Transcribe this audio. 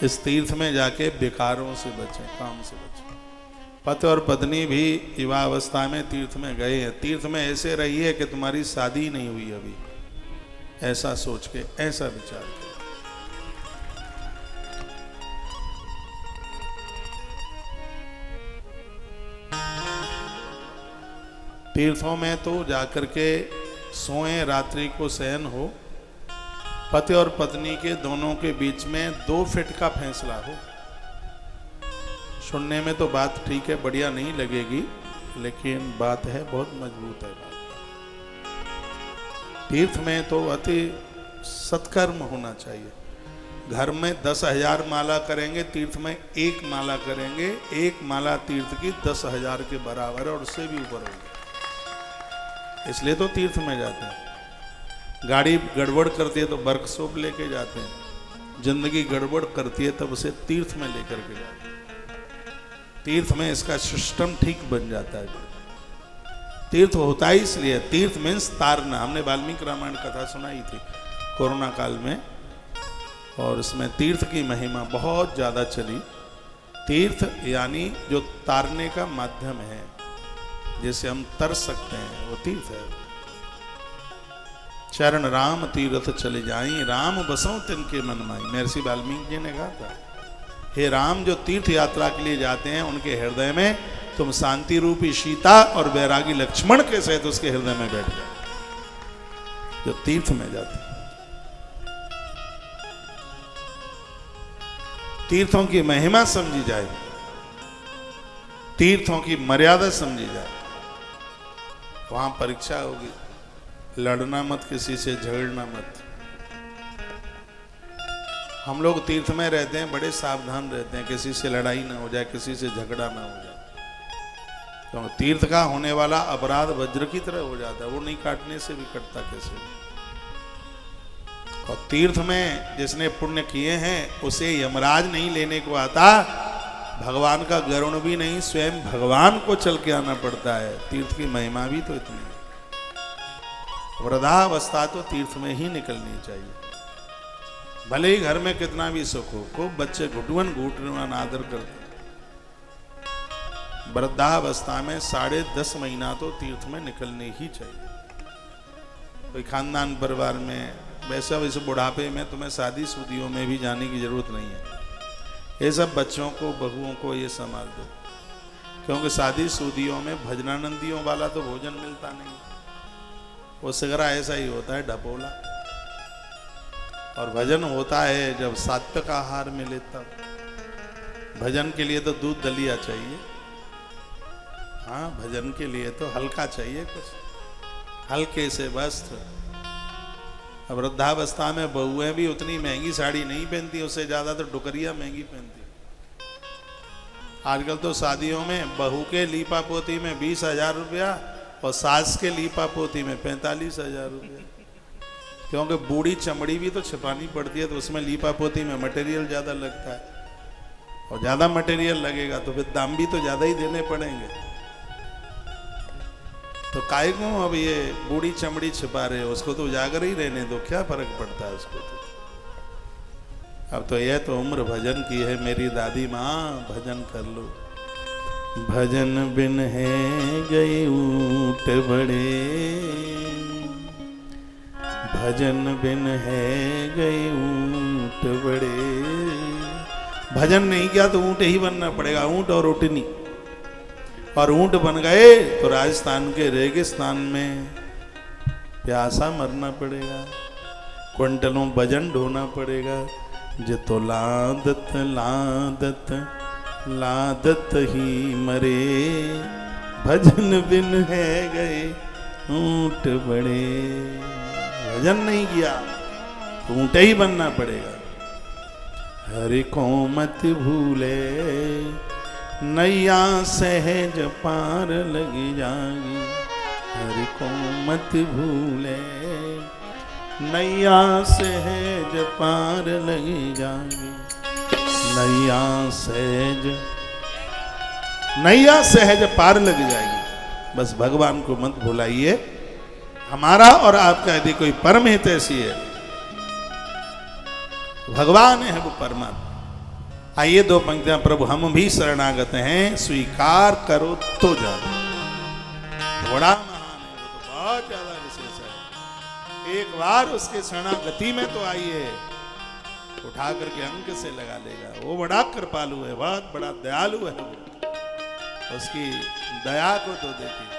इस तीर्थ में जाके बेकारों से बचें, काम से बचें। पति और पत्नी भी युवावस्था में तीर्थ में गए हैं, तीर्थ में ऐसे रहिए कि तुम्हारी शादी नहीं हुई अभी, ऐसा सोच के, ऐसा विचार के। तीर्थों में तो जाकर के सोएं, रात्रि को शयन हो, पति और पत्नी के दोनों के बीच में 2 फीट का फैसला हो। सुनने में तो बात ठीक है, बढ़िया नहीं लगेगी, लेकिन बात है बहुत मजबूत है बात। तीर्थ में तो अति सत्कर्म होना चाहिए। घर में 10,000 माला करेंगे, तीर्थ में 1 माला करेंगे, 1 माला तीर्थ की 10,000 के बराबर है और उससे भी ऊपर होगी। इसलिए तो तीर्थ में जाते हैं। गाड़ी गड़बड़ करती है तो वर्कशॉप लेके जाते हैं, जिंदगी गड़बड़ करती है तब उसे तीर्थ में लेकर के जाते हैं। तीर्थ में इसका सिस्टम ठीक बन जाता है। तीर्थ होता ही इसलिए, तीर्थ मीन्स तारना। हमने वाल्मीकि रामायण कथा सुनाई थी कोरोना काल में, और इसमें तीर्थ की महिमा बहुत ज़्यादा चली। तीर्थ यानी जो तारने का माध्यम है, जैसे हम तर सकते हैं, वो तीर्थ है। चरण राम तीर्थ चले जाई, राम बसों तिनके मन माई, महर्षि वाल्मीकि जी ने कहा था, हे राम, जो तीर्थ यात्रा के लिए जाते हैं उनके हृदय में तुम शांति रूपी सीता और वैरागी लक्ष्मण के सहित उसके हृदय में बैठ जाओ, जो तीर्थ में जाते हैं। तीर्थों की महिमा समझी जाए, तीर्थों की मर्यादा समझी जाए। वहां परीक्षा होगी, लड़ना मत, किसी से झगड़ना मत। हम लोग तीर्थ में रहते हैं, बड़े सावधान रहते हैं, किसी से लड़ाई ना हो जाए, किसी से झगड़ा ना हो जाए। तो तीर्थ का होने वाला अपराध वज्र की तरह हो जाता है, वो नहीं काटने से भी कटता कैसे। और तीर्थ में जिसने पुण्य किए हैं उसे यमराज नहीं लेने को आता, भगवान का गरुण भी नहीं, स्वयं भगवान को चल के आना पड़ता है। तीर्थ की महिमा भी तो इतनी है। वृद्धावस्था तो तीर्थ में ही निकलनी चाहिए। भले ही घर में कितना भी सुख हो, खूब बच्चे घुटवन घुटवन आदर करते, वृद्धावस्था में 10.5 महीना तो तीर्थ में निकलने ही चाहिए। कोई खानदान परिवार में, वैसे बुढ़ापे में तुम्हें शादी शुदियों में भी जाने की जरूरत नहीं है। ये सब बच्चों को, बहुओं को ये संभाल दो, क्योंकि शादी शुदियों में भजनानंदियों वाला तो भोजन मिलता नहीं। वो सिगरा ऐसा ही होता है, ढपोला। और भजन होता है जब सात्विक आहार मिले तब। भजन के लिए तो दूध दलिया चाहिए। हाँ, भजन के लिए तो हल्का चाहिए, कुछ हल्के से वस्त्र। अब वृद्धावस्था में बहुएं भी उतनी महंगी साड़ी नहीं पहनती, उससे ज्यादा तो डुकरिया महंगी पहनती। आजकल तो शादियों में बहू के लीपा पोती में 20,000 रुपया और सास के लीपा पोती में 45,000 रुपया। क्योंकि बूढ़ी चमड़ी भी तो छिपानी पड़ती है, तो उसमें लीपा पोती में मटेरियल ज़्यादा लगता है, और ज़्यादा मटेरियल लगेगा तो फिर दाम भी तो ज़्यादा ही देने पड़ेंगे। तो काहे को अब ये बूढ़ी चमड़ी छिपा रहे हो, उसको तो उजागर ही रहने दो, क्या फर्क पड़ता है उसको तो। अब तो यह तो उम्र भजन की है मेरी दादी माँ, भजन कर लो। भजन बिन है गए ऊंट बड़े, भजन बिन है गए ऊंट बड़े। भजन नहीं किया तो ऊंट ही बनना पड़ेगा, ऊंट और ऊँटनी। और ऊंट बन गए तो राजस्थान के रेगिस्तान में प्यासा मरना पड़ेगा, क्विंटलों भजन ढोना पड़ेगा। जितो लादत लादत लादत ही मरे, भजन बिन है गए ऊंट बड़े। भजन नहीं किया तो ऊंट ही बनना पड़ेगा। हरि को मत भूले, नैया सहज पार लगी जागी। हरि को मत भूले, नैया सहज पार लगी जागी। नैया सहज पार लग जाएगी। बस भगवान को मत भुलाइए। हमारा और आपका यदि कोई परम हित ऐसी है, भगवान है वो परमात्मा, आइए दो पंक्तियां, प्रभु हम भी शरणागत हैं, स्वीकार करो तो जानो। बड़ा महान है, वो तो बहुत ज्यादा विशेष है। एक बार उसके शरणागति में तो आइए, उठा करके अंक से लगा लेगा। वो बड़ा कृपालु है, बहुत बड़ा दयालु है वो। उसकी दया को तो देखिए।